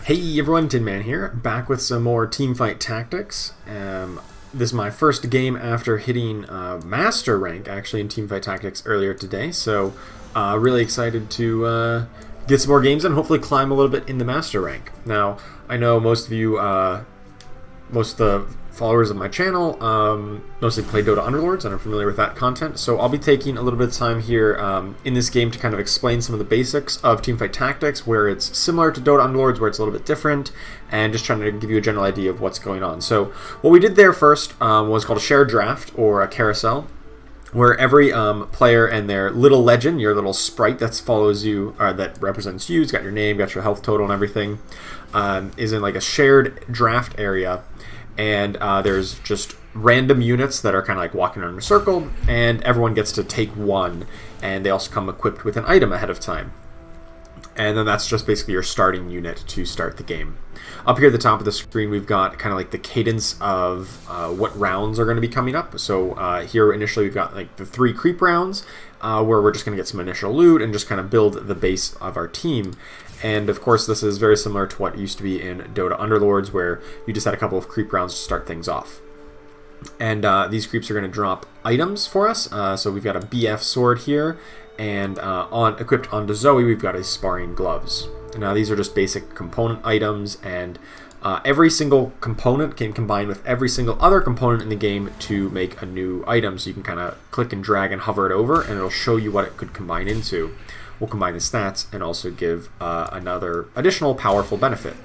Hey everyone, Tin Man here, back with some more Teamfight tactics. This is my first game after hitting Master rank, actually, in Teamfight tactics earlier today, so really excited to get some more games and hopefully climb a little bit in the Master rank. Now, I know most of you, most of the followers of my channel mostly play Dota Underlords and are familiar with that content, so I'll be taking a little bit of time here in this game to kind of explain some of the basics of Teamfight tactics, where it's similar to Dota Underlords, where it's a little bit different, and just trying to give you a general idea of what's going on. So what we did there first was called a shared draft, or a carousel, where every player and their little legend, your little sprite that follows you, that represents you, it's got your name, got your health total and everything, is in like a shared draft area. And there's just random units that are kind of like walking around in a circle, and everyone gets to take one, and they also come equipped with an item ahead of time. And then that's just basically your starting unit to start the game. Up here at the top of the screen, we've got kind of like the cadence of what rounds are going to be coming up. So here initially we've got like the 3 creep rounds, where we're just going to get some initial loot and just kind of build the base of our team. And of course this is very similar to what used to be in Dota Underlords, where you just had a couple of creep rounds to start things off. And these creeps are going to drop items for us. So we've got a BF sword here, and equipped onto Zoe we've got a sparring gloves. Now these are just basic component items, and every single component can combine with every single other component in the game to make a new item. So you can kind of click and drag and hover it over, and it'll show you what it could combine into. We'll combine the stats and also give another additional powerful benefit.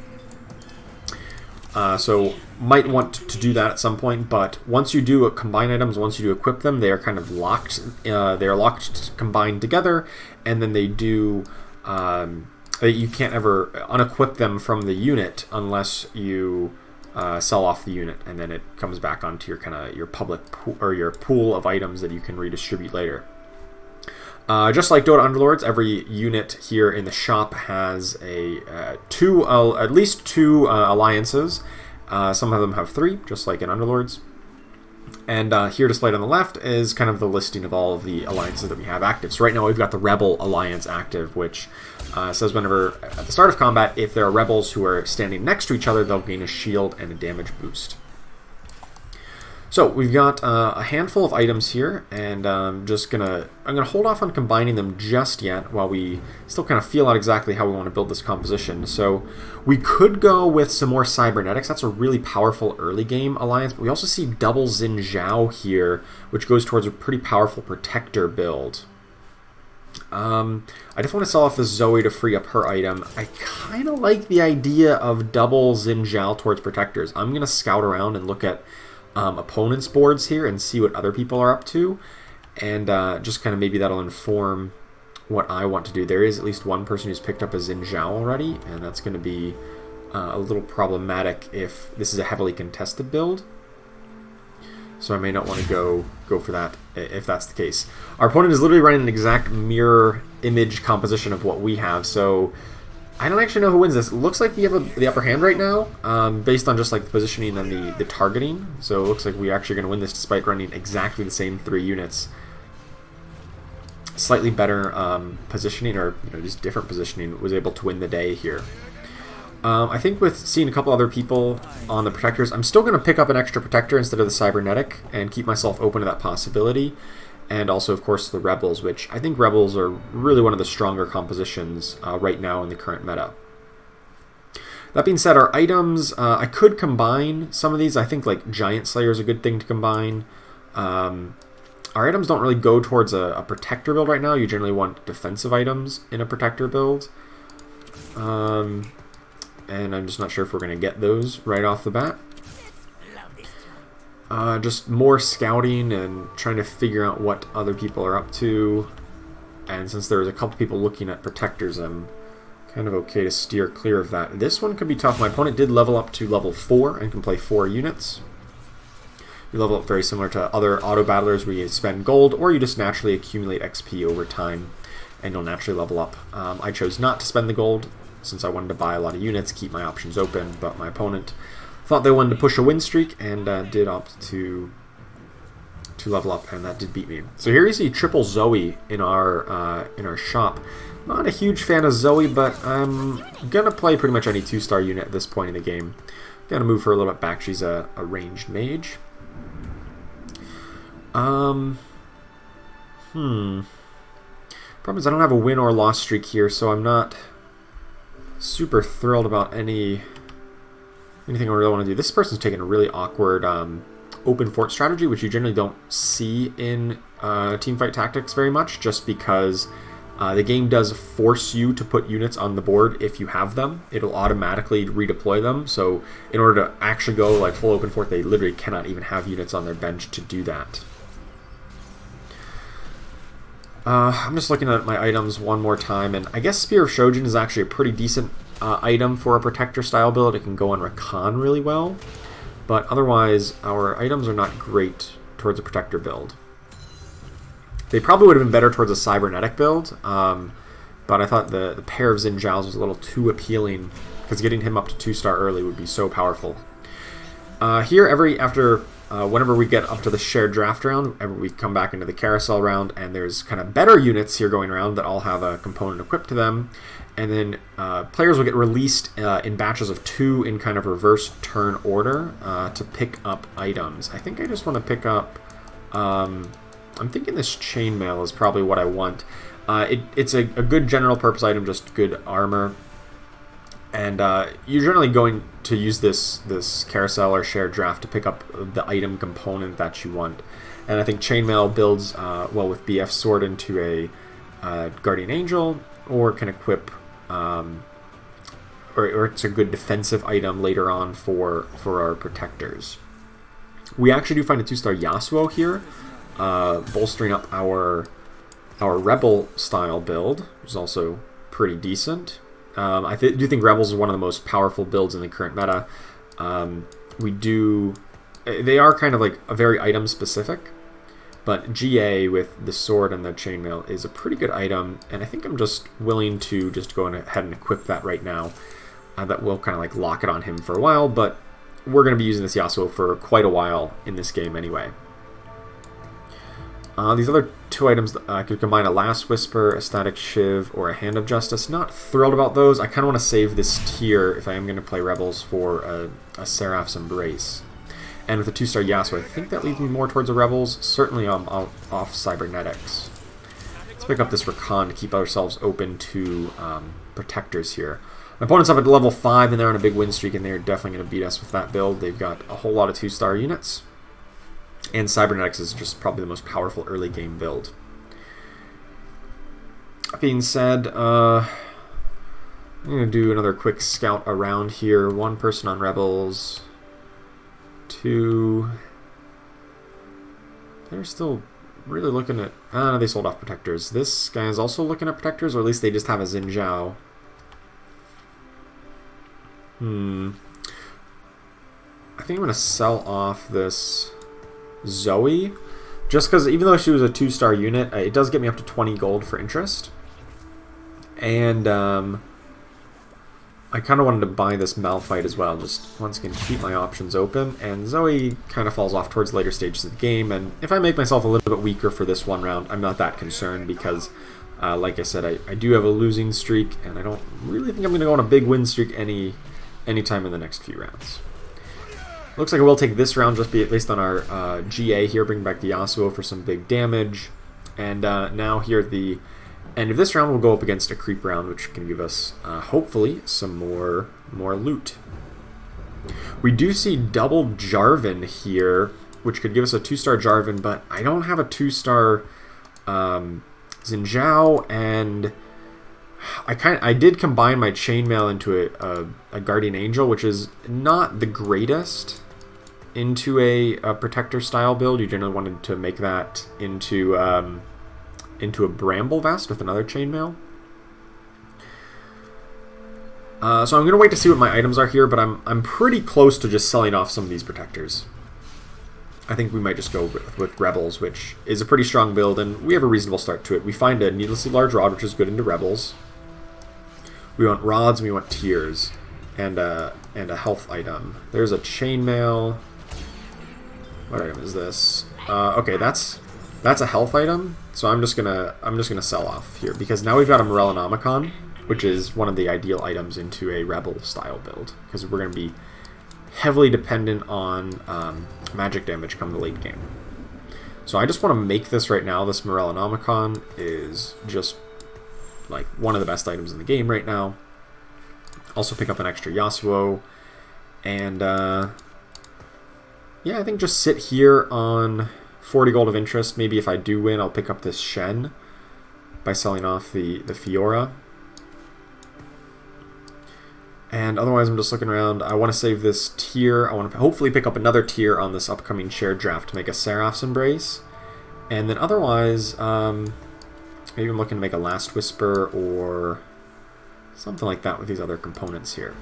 So might want to do that at some point, but once you do combine items, once you do equip them, they are kind of locked. They are locked, combined together, and then they do. You can't ever unequip them from the unit unless you sell off the unit, and then it comes back onto your public or your pool of items that you can redistribute later. Just like Dota Underlords, every unit here in the shop has at least two alliances. Some of them have 3, just like in Underlords. And here displayed on the left is kind of the listing of all of the alliances that we have active. So right now we've got the Rebel Alliance active, which says whenever, at the start of combat, if there are rebels who are standing next to each other, they'll gain a shield and a damage boost. So we've got a handful of items here, and I'm gonna hold off on combining them just yet while we still kind of feel out exactly how we want to build this composition. So we could go with some more cybernetics. That's a really powerful early game alliance, but we also see double Xin Zhao here, which goes towards a pretty powerful protector build. I just want to sell off this Zoe to free up her item. I kind of like the idea of double Xin Zhao towards protectors. I'm gonna scout around and look at opponents' boards here and see what other people are up to, and just kind of maybe that'll inform what I want to do. There is at least one person who's picked up a Xin Zhao already, and that's going to be a little problematic if this is a heavily contested build. So I may not want to go for that if that's the case. Our opponent is literally running an exact mirror image composition of what we have, so I don't actually know who wins this. It looks like we have the upper hand right now, based on just like the positioning and the targeting. So it looks like we're actually going to win this despite running exactly the same 3 units. Slightly better positioning, or just different positioning, was able to win the day here. I think with seeing a couple other people on the protectors, I'm still going to pick up an extra protector instead of the cybernetic and keep myself open to that possibility. And also, of course, the Rebels, which I think Rebels are really one of the stronger compositions right now in the current meta. That being said, our items, I could combine some of these. I think like Giant Slayer is a good thing to combine. Our items don't really go towards a protector build right now. You generally want defensive items in a protector build. And I'm just not sure if we're going to get those right off the bat. Just more scouting and trying to figure out what other people are up to. And since there's a couple people looking at protectors, I'm kind of okay to steer clear of that. This one could be tough. My opponent did level up to level 4 and can play 4 units. You level up very similar to other auto battlers where you spend gold, or you just naturally accumulate XP over time and you'll naturally level up. I chose not to spend the gold since I wanted to buy a lot of units, keep my options open, but my opponent thought they wanted to push a win streak and did opt to to level up, and that did beat me. So here you see triple Zoe in our shop. Not a huge fan of Zoe, but I'm gonna play pretty much any 2-star unit at this point in the game. Gonna move her a little bit back. She's a ranged mage. Problem is I don't have a win or loss streak here, so I'm not super thrilled about anything I really want to do. This person's taking a really awkward open fort strategy, which you generally don't see in teamfight tactics very much, just because the game does force you to put units on the board if you have them. It'll automatically redeploy them, so in order to actually go like full open fort, they literally cannot even have units on their bench to do that. I'm just looking at my items one more time, and I guess Spear of Shojin is actually a pretty decent item for a Protector style build. It can go on Rakan really well, but otherwise our items are not great towards a Protector build. They probably would have been better towards a Cybernetic build, but I thought the pair of Xin Zhao's was a little too appealing, because getting him up to 2-star early would be so powerful. Here, whenever we get up to the shared draft round, we come back into the carousel round, and there's kind of better units here going around that all have a component equipped to them, and then players will get released in batches of 2 in kind of reverse turn order to pick up items. I think I just want to pick up... I'm thinking this chainmail is probably what I want. It's a good general purpose item, just good armor. And you're generally going to use this carousel or shared draft to pick up the item component that you want. And I think chainmail builds well with BF Sword into a Guardian Angel, or can equip, or it's a good defensive item later on for our protectors. We actually do find a 2-star Yasuo here, bolstering up our Rebel style build, which is also pretty decent. I do think Rebels is one of the most powerful builds in the current meta. They are kind of like a very item specific, but GA with the sword and the chainmail is a pretty good item, and I think I'm just willing to just go ahead and equip that right now. That will kind of like lock it on him for a while, but we're going to be using this Yasuo for quite a while in this game anyway. These other 2 items, I could combine a Last Whisper, a Static Shiv, or a Hand of Justice. Not thrilled about those. I kind of want to save this tier if I am going to play Rebels for a Seraph's Embrace. And with a 2-star Yasuo, I think that leads me more towards the Rebels. Certainly I'm off Cybernetics. Let's pick up this Rakan to keep ourselves open to Protectors here. My opponent's up at level 5, and they're on a big win streak, and they're definitely going to beat us with that build. They've got a whole lot of 2-star units. And Cybernetics is just probably the most powerful early game build. That being said, I'm going to do another quick scout around here. 1 person on Rebels. 2. They're still really looking at... no, they sold off Protectors. This guy is also looking at Protectors, or at least they just have a Xin Zhao. I think I'm going to sell off this Zoe, just because even though she was a 2-star unit, it does get me up to 20 gold for interest. And I kind of wanted to buy this Malphite as well, just once again keep my options open. And Zoe kind of falls off towards later stages of the game, and if I make myself a little bit weaker for this one round, I'm not that concerned, because like I said, I do have a losing streak, and I don't really think I'm going to go on a big win streak anytime in the next few rounds. Looks like I will take this round just based on our GA here, bring back the Yasuo for some big damage. And now here at the end of this round, we'll go up against a creep round, which can give us, hopefully, some more loot. We do see double Jarvan here, which could give us a 2-star Jarvan, but I don't have a 2-star Xin Zhao, and I did combine my chainmail into a Guardian Angel, which is not the greatest into a Protector style build. You generally wanted to make that into a Bramble Vest with another chainmail. So I'm going to wait to see what my items are here, but I'm pretty close to just selling off some of these Protectors. I think we might just go with Rebels, which is a pretty strong build, and we have a reasonable start to it. We find a needlessly large rod, which is good into Rebels. We want rods, and we want tiers, and a health item. There's a chainmail. What item is this? Okay, that's a health item, so I'm just gonna sell off here because now we've got a Morellonomicon, which is one of the ideal items into a rebel style build because we're gonna be heavily dependent on magic damage come the late game. So I just want to make this right now. This Morellonomicon is just like one of the best items in the game right now. Also pick up an extra Yasuo, and yeah, I think just sit here on 40 gold of interest. Maybe if I do win, I'll pick up this Shen by selling off the Fiora. And otherwise, I'm just looking around. I want to save this tier. I want to hopefully pick up another tier on this upcoming shared draft to make a Seraph's Embrace. And then otherwise, maybe I'm looking to make a Last Whisper or something like that with these other components here.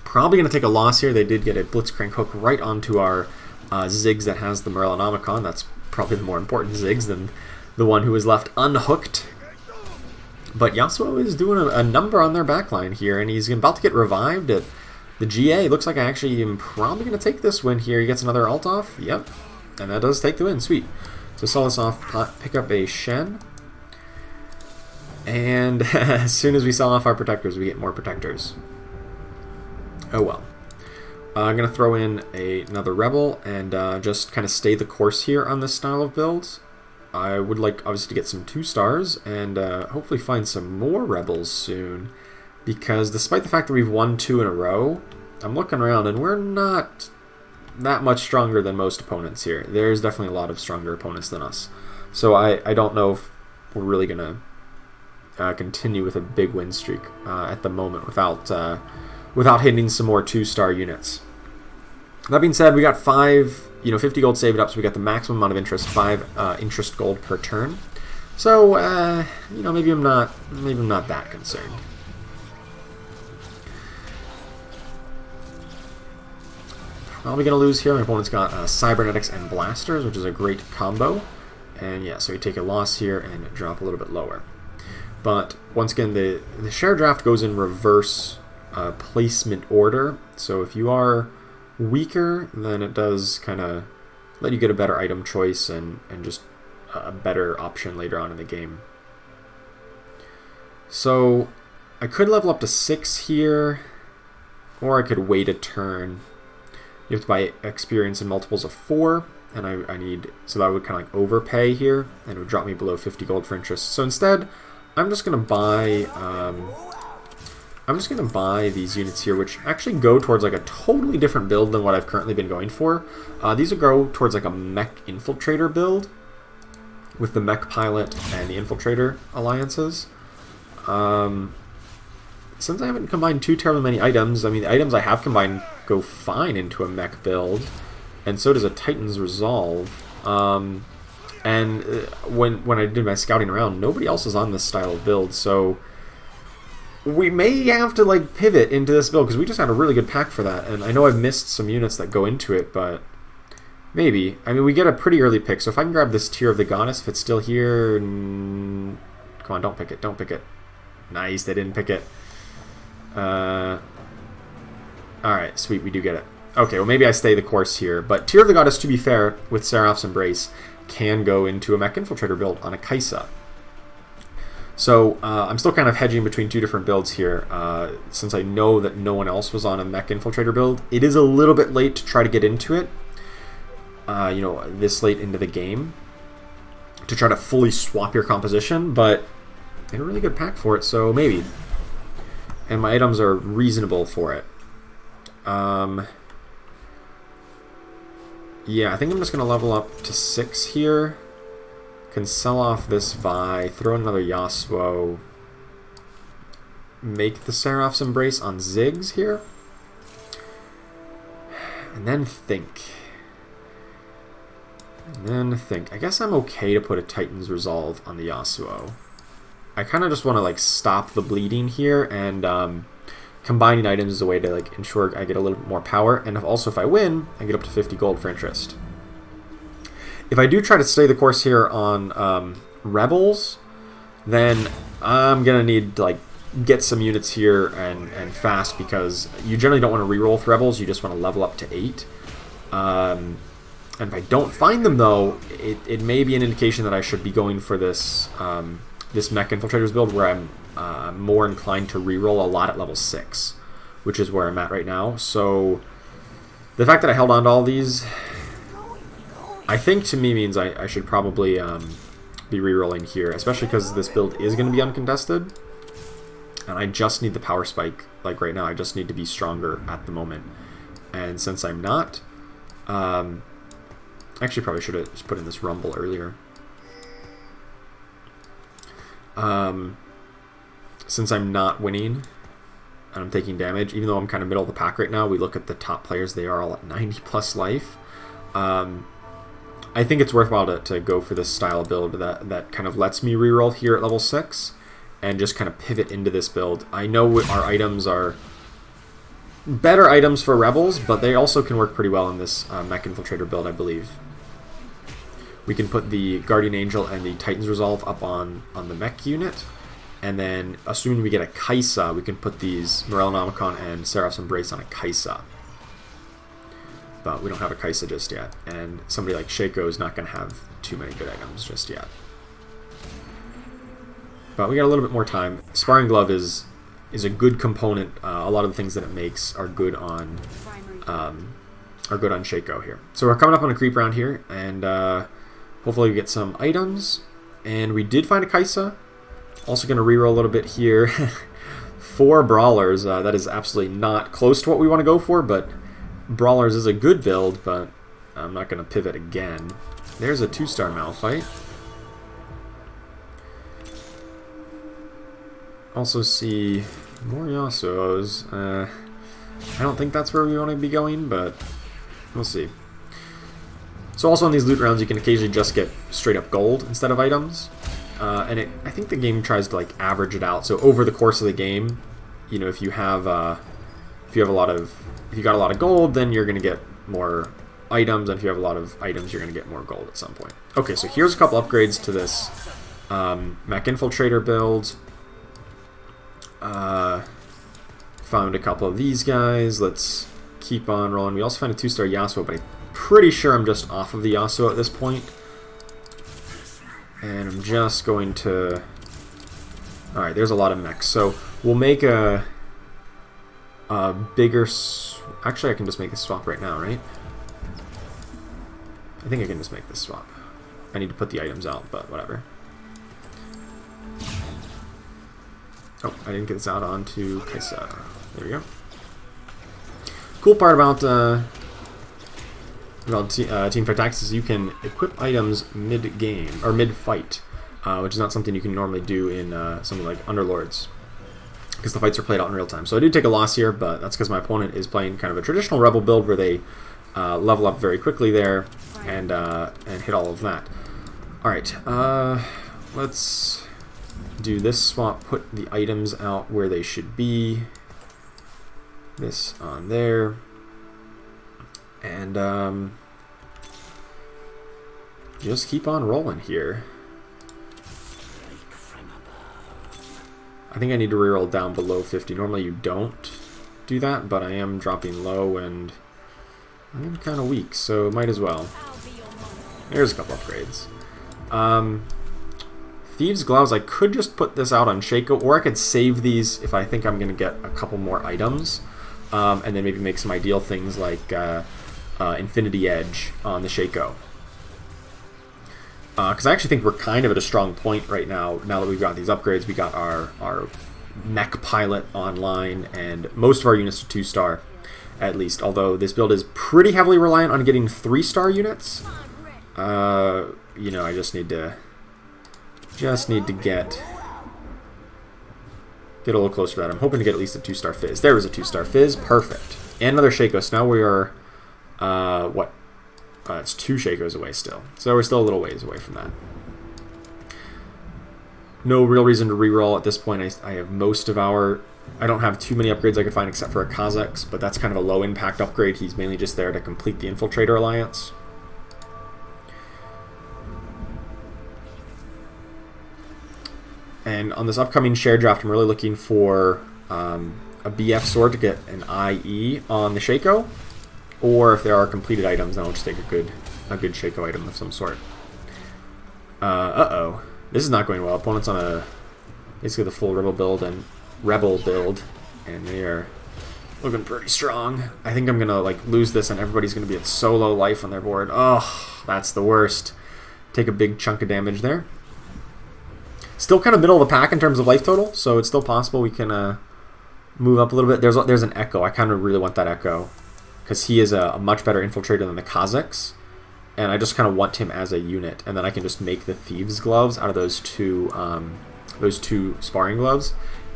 Probably going to take a loss here. They did get a Blitzcrank hook right onto our Ziggs that has the Morellonomicon. That's probably the more important Ziggs than the one who was left unhooked. But Yasuo is doing a number on their backline here, and he's about to get revived at the GA. Looks like I actually am probably going to take this win here. He gets another ult off. Yep. And that does take the win. Sweet. So sell this off, pick up a Shen. And as soon as we sell off our protectors, we get more protectors. Oh well. I'm going to throw in another Rebel and just kind of stay the course here on this style of builds. I would like, obviously, to get some 2 stars and hopefully find some more Rebels soon. Because despite the fact that we've won 2 in a row, I'm looking around and we're not that much stronger than most opponents here. There's definitely a lot of stronger opponents than us. So I don't know if we're really going to continue with a big win streak at the moment without hitting some more 2-star units. That being said, we got 50 gold saved up, so we got the maximum amount of interest, 5 interest gold per turn. So, maybe I'm not that concerned. Probably going to lose here. My opponent's got Cybernetics and Blasters, which is a great combo. And yeah, so we take a loss here and drop a little bit lower. But once again, the share draft goes in reverse placement order. So if you are weaker, then it does kind of let you get a better item choice and just a better option later on in the game. So I could level up to 6 here, or I could wait a turn. You have to buy experience in multiples of 4, and I need, so that would kind of like overpay here, and it would drop me below 50 gold for interest. So instead, I'm just going to buy these units here, which actually go towards like a totally different build than what I've currently been going for. These will go towards like a Mech-Infiltrator build with the Mech Pilot and the Infiltrator alliances. Since I haven't combined too terribly many items, I mean, the items I have combined go fine into a Mech build, and so does a Titan's Resolve. And when I did my scouting around, nobody else is on this style of build, so we may have to like pivot into this build because we just had a really good pack for that, and I know I've missed some units that go into it, but maybe. I mean, we get a pretty early pick, so if I can grab this Tear of the Goddess, if it's still here, come on, don't pick it, don't pick it. Nice, they didn't pick it. Alright, sweet, we do get it. Okay, well maybe I stay the course here, but Tear of the Goddess, to be fair, with Seraph's Embrace, can go into a Mech-Infiltrator build on a Kaisa. So I'm still kind of hedging between 2 different builds here, since I know that no one else was on a Mech-Infiltrator build. It is a little bit late to try to get into it, this late into the game, to try to fully swap your composition, but I had a really good pack for it, so maybe. And my items are reasonable for it. Yeah, I think I'm just going to level up to 6 here. Can sell off this Vi, throw in another Yasuo, make the Seraph's Embrace on Ziggs here, and then think. I guess I'm okay to put a Titan's Resolve on the Yasuo. I kind of just want to like stop the bleeding here, and combining items is a way to like ensure I get a little bit more power, and if I win, I get up to 50 gold for interest. If I do try to stay the course here on Rebels, then I'm gonna need to like get some units here and fast, because you generally don't want to reroll with Rebels. You just want to level up to 8. And if I don't find them, though, it may be an indication that I should be going for this this Mech-Infiltrators build where I'm more inclined to reroll a lot at level 6, which is where I'm at right now. So the fact that I held on to all these, I think to me means I should probably be rerolling here, especially because this build is going to be uncontested. And I just need the power spike, like right now. I just need to be stronger at the moment. And since I'm not, actually probably should have just put in this rumble earlier. Since I'm not winning and I'm taking damage, even though I'm kind of middle of the pack right now, we look at the top players, they are all at 90 plus life. I think it's worthwhile to go for this style of build that kind of lets me reroll here at level 6 and just kind of pivot into this build. I know our items are better items for Rebels, but they also can work pretty well in this Mech-Infiltrator build, I believe. We can put the Guardian Angel and the Titan's Resolve up on the mech unit, and then assuming we get a Kaisa, we can put these Morellonomicon and Seraph's Embrace on a Kaisa. But we don't have a Kaisa just yet, and somebody like Shaco is not going to have too many good items just yet. But we got a little bit more time. Sparring Glove is a good component. A lot of the things that it makes are good on Shaco here. So we're coming up on a creep round here, and hopefully we get some items. And we did find a Kaisa. Also going to reroll a little bit here. 4 Brawlers. That is absolutely not close to what we want to go for, but Brawlers is a good build, but I'm not going to pivot again. There's a 2-star Malphite. Also see more Yasuos. I don't think that's where we want to be going, but we'll see. So also on these loot rounds, you can occasionally just get straight up gold instead of items. And I think the game tries to like average it out. So over the course of the game, you know, if you got a lot of gold, then you're going to get more items, and if you have a lot of items, you're going to get more gold at some point. Okay, so here's a couple upgrades to this Mech-Infiltrator build. Found a couple of these guys. Let's keep on rolling. We also found a 2-star Yasuo, but I'm pretty sure I'm just off of the Yasuo at this point. And I'm just going to... Alright, there's a lot of mechs. So we'll make a bigger... Actually, I can just make this swap right now, right? I think I can just make this swap. I need to put the items out, but whatever. Oh, I didn't get this out onto Kaisa. There we go. Cool part about Teamfight Tactics is you can equip items mid-game, or mid-fight, which is not something you can normally do in something like Underlords, because the fights are played out in real time. So I do take a loss here, but that's because my opponent is playing kind of a traditional Rebel build where they level up very quickly there and hit all of that. Alright, let's do this swap, put the items out where they should be. This on there. And just keep on rolling here. I think I need to reroll down below 50. Normally you don't do that, but I am dropping low and I am kind of weak, so might as well. There's a couple upgrades. Thieves' Gloves, I could just put this out on Shaco, or I could save these if I think I'm going to get a couple more items, and then maybe make some ideal things like Infinity Edge on the Shaco. Because I actually think we're kind of at a strong point right now. Now that we've got these upgrades, we got our mech pilot online, and most of our units are 2-star, at least. Although this build is pretty heavily reliant on getting 3-star units. You know, I just need to get a little closer to that. I'm hoping to get at least a 2-star Fizz. There was a 2-star Fizz. Perfect. And another Shaco. So now we are, what? It's 2 Shacos away still. So we're still a little ways away from that. No real reason to reroll at this point. I have most of our... I don't have too many upgrades I could find except for a Kazakh's, but that's kind of a low-impact upgrade. He's mainly just there to complete the Infiltrator Alliance. And on this upcoming share draft, I'm really looking for a BF sword to get an IE on the Shaco, or if there are completed items, then I'll just take a good a good Shaco item of some sort. Uh-oh. This is not going well. Opponent's on a basically the full Rebel build, and they are looking pretty strong. I think I'm going to like lose this, and everybody's going to be at so low life on their board. Oh, that's the worst. Take a big chunk of damage there. Still kind of middle of the pack in terms of life total, so it's still possible we can move up a little bit. There's an Echo. I kind of really want that Echo, because he is a much better infiltrator than the Kazakhs, and I just kind of want him as a unit, and then I can just make the Thieves' Gloves out of those two sparring gloves,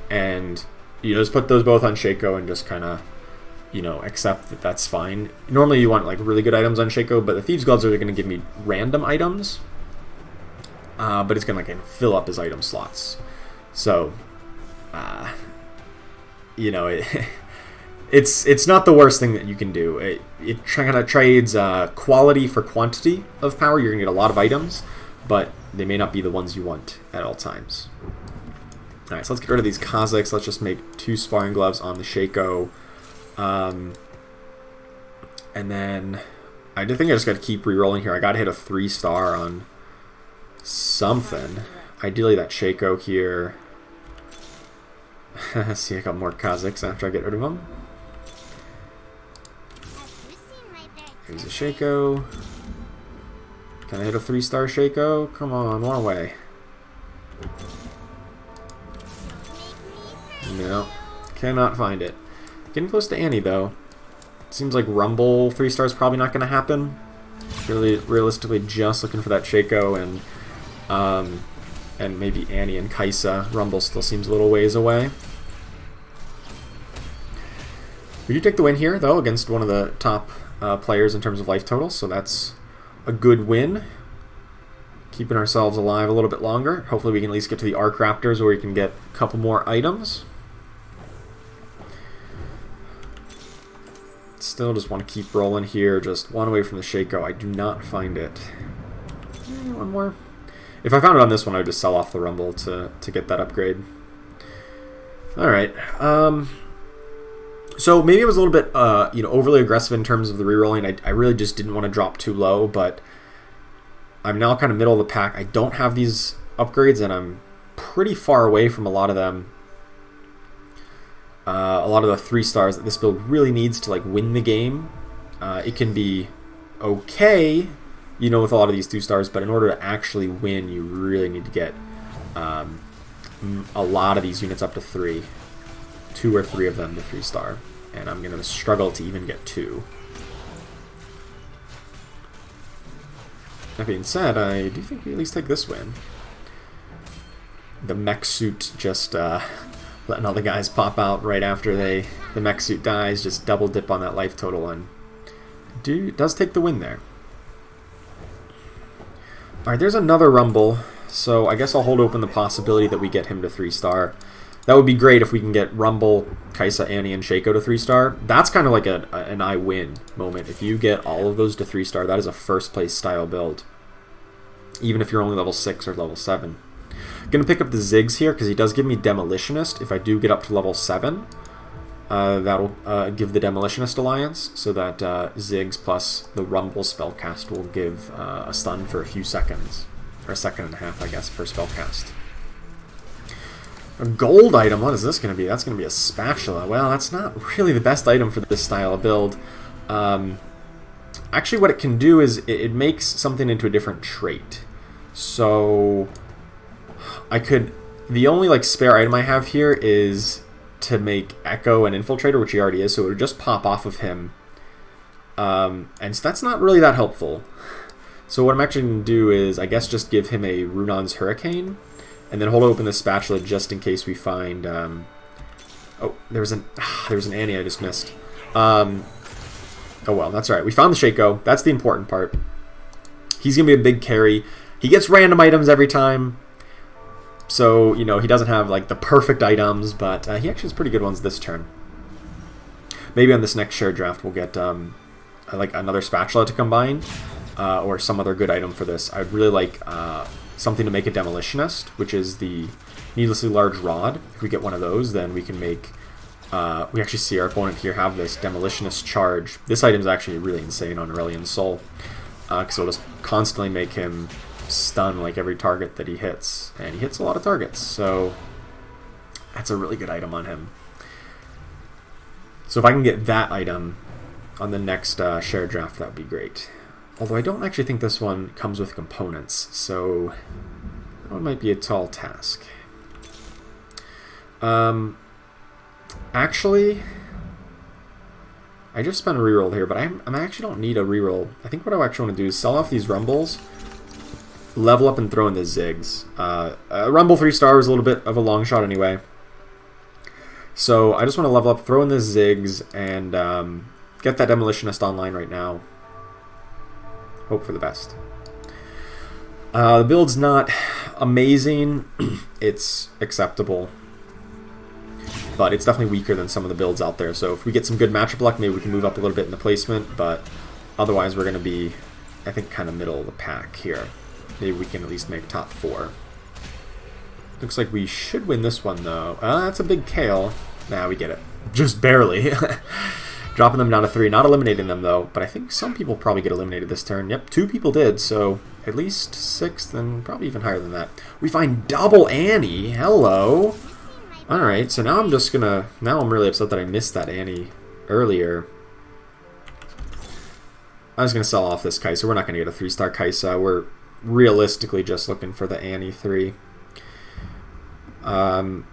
and you just put those both on Shaco and just kind of, you know, accept that that's fine. Normally you want like really good items on Shaco, but the Thieves' Gloves are going to give me random items, but it's going to like fill up his item slots. So, you know, it's not the worst thing that you can do. It kind of trades quality for quantity of power. You're going to get a lot of items, but they may not be the ones you want at all times. Alright, so let's get rid of these Kazakhs. Let's just make 2 sparring gloves on the Shaco. And then I do think I just got to keep re-rolling here. I got to hit a 3-star on something. Ideally that Shaco here. See a couple more Kazakhs after I get rid of them. Here's a Shaco. Can I hit a 3-star Shaco? Come on, one away. No, cannot find it. Getting close to Annie though. Seems like Rumble 3-star is probably not going to happen. Really, realistically, just looking for that Shaco and maybe Annie and Kaisa. Rumble still seems a little ways away. We do take the win here though against one of the top players in terms of life total, so that's a good win. Keeping ourselves alive a little bit longer. Hopefully we can at least get to the Arc Raptors where we can get a couple more items. Still just want to keep rolling here. Just one away from the Shaco. I do not find it. One more. If I found it on this one, I would just sell off the Rumble to get that upgrade. Alright. So maybe it was a little bit you know, overly aggressive in terms of the rerolling. I really just didn't want to drop too low, but I'm now kind of middle of the pack. I don't have these upgrades, and I'm pretty far away from a lot of them. A lot of the 3-stars that this build really needs to like win the game. It can be okay, you know, with a lot of these 2-stars, but in order to actually win, you really need to get a lot of these units up to 3. 2 or 3 of them to 3-star, and I'm going to struggle to even get 2. That being said, I do think we at least take this win. The mech suit just letting all the guys pop out right after the mech suit dies, just double dip on that life total, and does take the win there. Alright, there's another Rumble, so I guess I'll hold open the possibility that we get him to 3-star. That would be great if we can get Rumble, Kaisa, Annie, and Shaco to 3-star. That's kind of like an I win moment. If you get all of those to 3-star, that is a first place style build. Even if you're only level 6 or level 7. I'm going to pick up the Ziggs here because he does give me Demolitionist. If I do get up to level 7, that'll give the Demolitionist Alliance, so that Ziggs plus the Rumble spellcast will give a stun for a few seconds. Or a second and a half, I guess, per spellcast. A gold item, what is this going to be? That's going to be a spatula. Well, that's not really the best item for this style of build. Actually, what it can do is it makes something into a different trait. So, I could... The only like spare item I have here is to make Echo an Infiltrator, which he already is, so it would just pop off of him. And so that's not really that helpful. So what I'm actually going to do is, I guess, just give him a Runon's Hurricane. And then hold open the spatula just in case we find... oh, there was an Annie I just missed. Oh well, that's alright. We found the Shaco. That's the important part. He's going to be a big carry. He gets random items every time. So, you know, he doesn't have like the perfect items, but he actually has pretty good ones this turn. Maybe on this next shared draft we'll get like another spatula to combine. Or some other good item for this. I would really like... something to make a Demolitionist, which is the Needlessly Large Rod. If we get one of those, then we can make... we actually see our opponent here have this Demolitionist Charge. This item is actually really insane on Aurelian's Soul. because it'll just constantly make him stun like every target that he hits, and he hits a lot of targets, so that's a really good item on him. So if I can get that item on the next share draft, that would be great. Although I don't actually think this one comes with components, so that one might be a tall task. Actually, I just spent a reroll here, but I actually don't need a reroll. I think what I actually want to do is sell off these rumbles, level up and throw in the zigs. Rumble 3-star is a little bit of a long shot anyway. So I just want to level up, throw in the zigs, and get that demolitionist online right now. Hope for the best. The build's not amazing. It's acceptable. But it's definitely weaker than some of the builds out there. So if we get some good matchup luck, maybe we can move up a little bit in the placement. But otherwise, we're going to be, I think, kind of middle of the pack here. Maybe we can at least make top 4. Looks like we should win this one, though. That's a big KO. Nah, we get it. Just barely. Dropping them down to 3. Not eliminating them, though. But I think some people probably get eliminated this turn. Yep, 2 people did. So at least 6th and probably even higher than that. We find double Annie. Hello. Alright, so now I'm just gonna... Now I'm really upset that I missed that Annie earlier. I was gonna sell off this Kaisa. We're not gonna get a 3-star Kaisa. We're realistically just looking for the Annie 3. I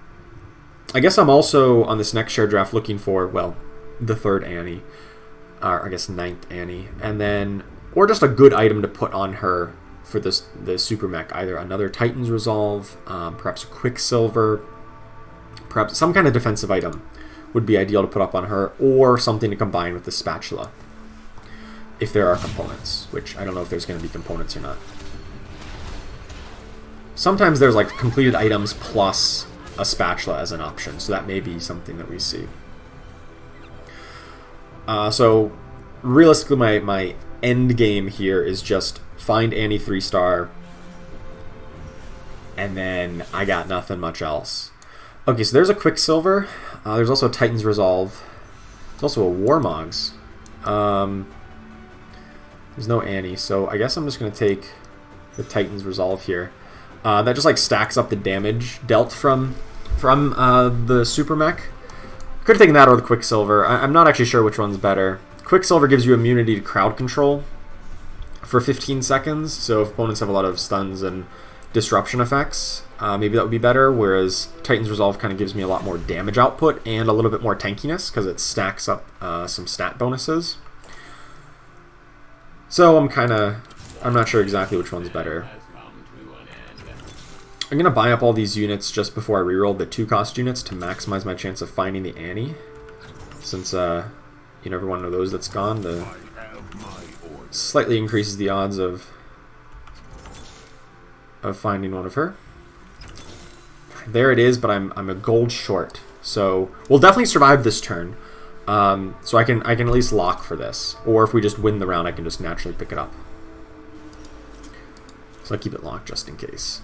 guess I'm also, on this next share draft, looking for, well, the 3rd Annie. Or I guess 9th Annie. And then... Or just a good item to put on her for this the Super Mech. Either another Titan's Resolve, perhaps a Quicksilver... Perhaps some kind of defensive item would be ideal to put up on her, or something to combine with the spatula, if there are components, which I don't know if there's going to be components or not. Sometimes there's like completed items plus a spatula as an option, so that may be something that we see. So realistically, my end game here is just find Annie 3-star, and then I got nothing much else. Okay, so there's a Quicksilver. There's also a Titan's Resolve. There's also a Warmogs. There's no Annie, so I guess I'm just going to take the Titan's Resolve here. That just like stacks up the damage dealt from the Super Mech. Could have taken that or the Quicksilver. I'm not actually sure which one's better. Quicksilver gives you immunity to crowd control for 15 seconds, so if opponents have a lot of stuns and disruption effects, maybe that would be better, whereas Titan's Resolve kind of gives me a lot more damage output and a little bit more tankiness because it stacks up some stat bonuses. So I'm not sure exactly which one's better. I'm going to buy up all these units just before I reroll the 2-cost units to maximize my chance of finding the Annie. Since, every one of those that's gone, slightly increases the odds of finding one of her. There it is, but I'm a gold short. So we'll definitely survive this turn. So I can at least lock for this. Or if we just win the round, I can just naturally pick it up. So I keep it locked just in case.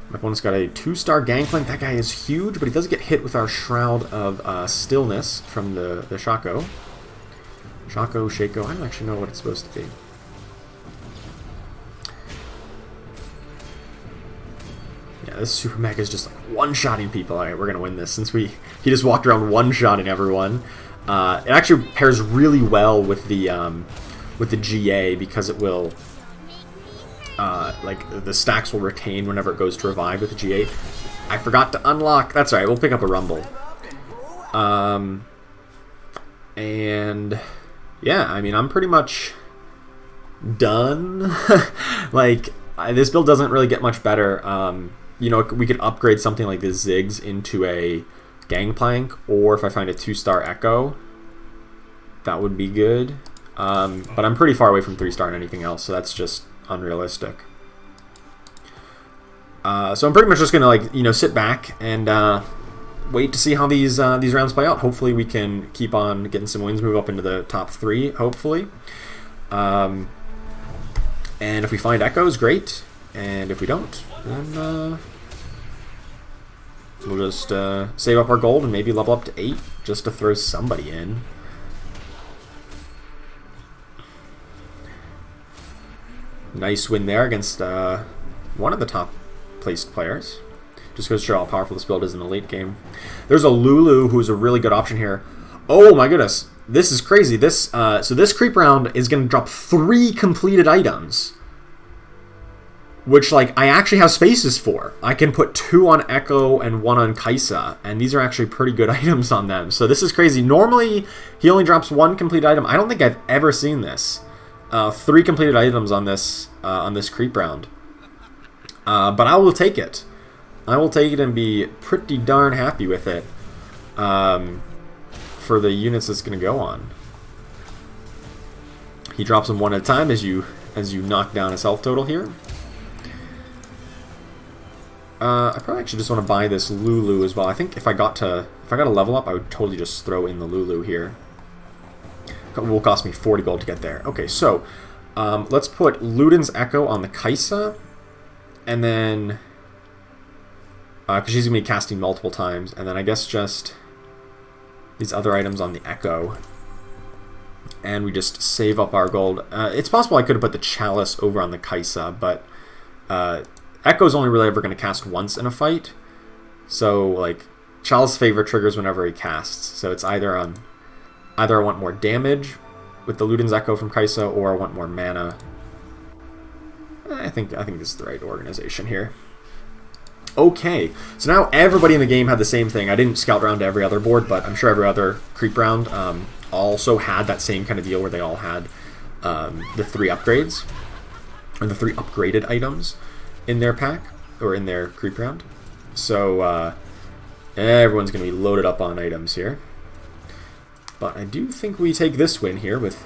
My opponent's got a 2-star Gangplank. That guy is huge, but he does get hit with our Shroud of Stillness from the Shaco. Shaco. I don't actually know what it's supposed to be. Yeah, this Super Mech is just like one-shotting people. Alright, we're going to win this since he just walked around one-shotting everyone. It actually pairs really well with the GA because it will... like, the stacks will retain whenever it goes to revive with the GA. I forgot to unlock. That's alright, we'll pick up a Rumble. And... yeah, I mean, I'm pretty much done. Like, this build doesn't really get much better. We could upgrade something like the Ziggs into a Gangplank, or if I find a 2-star Echo, that would be good. But I'm pretty far away from 3-star and anything else, so that's just unrealistic. So I'm pretty much just gonna sit back and wait to see how these rounds play out. Hopefully we can keep on getting some wins, move up into the top 3, hopefully. And if we find Echoes, great. And if we don't, then we'll just save up our gold and maybe level up to 8 just to throw somebody in. Nice win there against one of the top placed players. Just goes to show how powerful this build is in the late game. There's a Lulu who's a really good option here. Oh my goodness, this is crazy. So this creep round is going to drop 3 completed items, which like I actually have spaces for. I can put 2 on Echo and 1 on Kaisa, and these are actually pretty good items on them. So this is crazy. Normally he only drops 1 completed item. I don't think I've ever seen this. 3 completed items on this creep round. But I will take it. I will take it and be pretty darn happy with it for the units it's going to go on. He drops them 1 at a time as you knock down his health total here. I probably actually just want to buy this Lulu as well. I think if I got a level up, I would totally just throw in the Lulu here. It will cost me 40 gold to get there. Okay, so let's put Luden's Echo on the Kaisa, and then because she's going to be casting multiple times, and then I guess just these other items on the Echo, and we just save up our gold. It's possible I could have put the Chalice over on the Kaisa, but Echo's only really ever going to cast once in a fight, so like Chalice favor triggers whenever he casts, so it's either I want more damage with the Luden's Echo from Kaisa, or I want more mana. I think this is the right organization here. Okay, so now everybody in the game had the same thing. I didn't scout around to every other board, but I'm sure every other creep round also had that same kind of deal where they all had the 3 upgrades, or the 3 upgraded items in their pack, or in their creep round. So everyone's going to be loaded up on items here. But I do think we take this win here with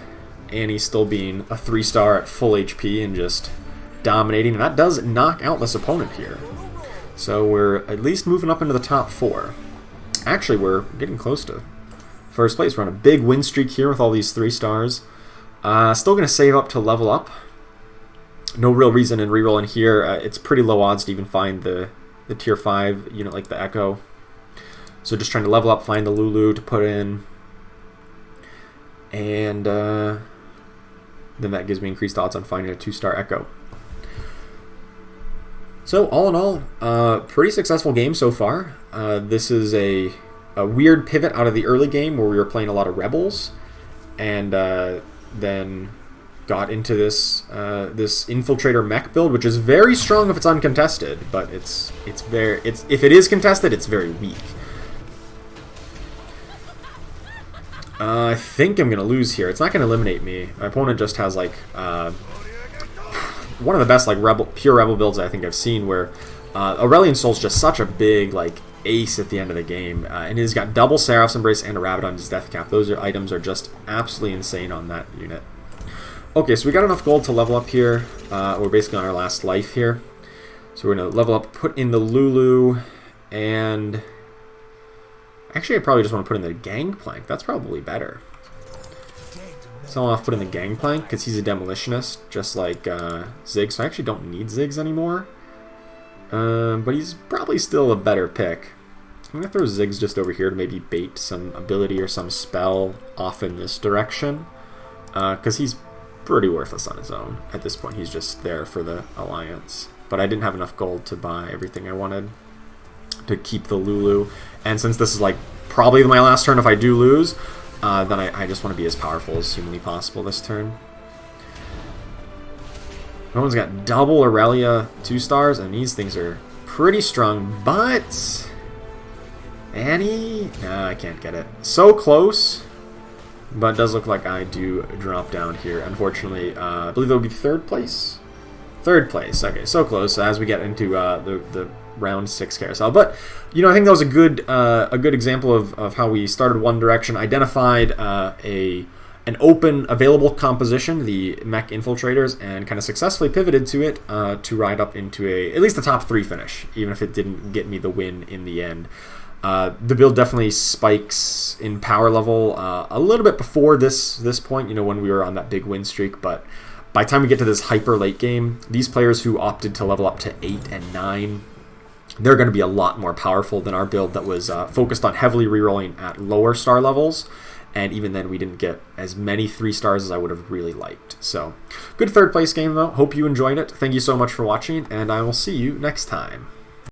Annie still being a 3-star at full HP and just dominating. And that does knock out this opponent here. So we're at least moving up into the top 4. Actually, we're getting close to first place. We're on a big win streak here with all these 3 stars. Still going to save up to level up. No real reason in rerolling here. It's pretty low odds to even find the tier 5 unit like the Echo. So just trying to level up, find the Lulu to put in. And then that gives me increased odds on finding a 2-star Echo. So all in all, pretty successful game so far. This is a weird pivot out of the early game where we were playing a lot of Rebels, and then got into this Infiltrator mech build, which is very strong if it's uncontested, but if it is contested, it's very weak. I think I'm going to lose here. It's not going to eliminate me. My opponent just has like one of the best like pure rebel builds I think I've seen, where Aurelion Soul's just such a big like ace at the end of the game, and he's got double Seraph's Embrace and a Rabbit on his Death Cap. Those items are just absolutely insane on that unit. Okay, so we got enough gold to level up here. We're basically on our last life here, so we're going to level up, put in the Lulu, and actually I probably just want to put in the Gangplank. That's probably better. So I'll have to put in the Gangplank because he's a Demolitionist, just like Ziggs, so I actually don't need Ziggs anymore. But he's probably still a better pick. I'm going to throw Ziggs just over here to maybe bait some ability or some spell off in this direction, because he's pretty worthless on his own. At this point, he's just there for the Alliance. But I didn't have enough gold to buy everything I wanted to keep the Lulu. And since this is like probably my last turn if I do lose, then I just want to be as powerful as humanly possible this turn. No one's got double Aurelia 2-stars, and these things are pretty strong, but Annie? No, I can't get it. So close, but it does look like I do drop down here. Unfortunately, I believe it will be 3rd place? 3rd place. Okay, so close as we get into the round 6 carousel. But you know, I think that was a good example of how we started one direction, identified an open available composition, the Mech-Infiltrators, and kind of successfully pivoted to it to ride up into at least a top 3 finish, even if it didn't get me the win in the end. The build definitely spikes in power level a little bit before this point, you know, when we were on that big win streak, but by the time we get to this hyper late game, these players who opted to level up to 8 and 9, they're going to be a lot more powerful than our build that was focused on heavily rerolling at lower star levels and even then we didn't get as many 3 stars as I would have really liked. So, good third place game though. Hope you enjoyed it. Thank you so much for watching, and I will see you next time.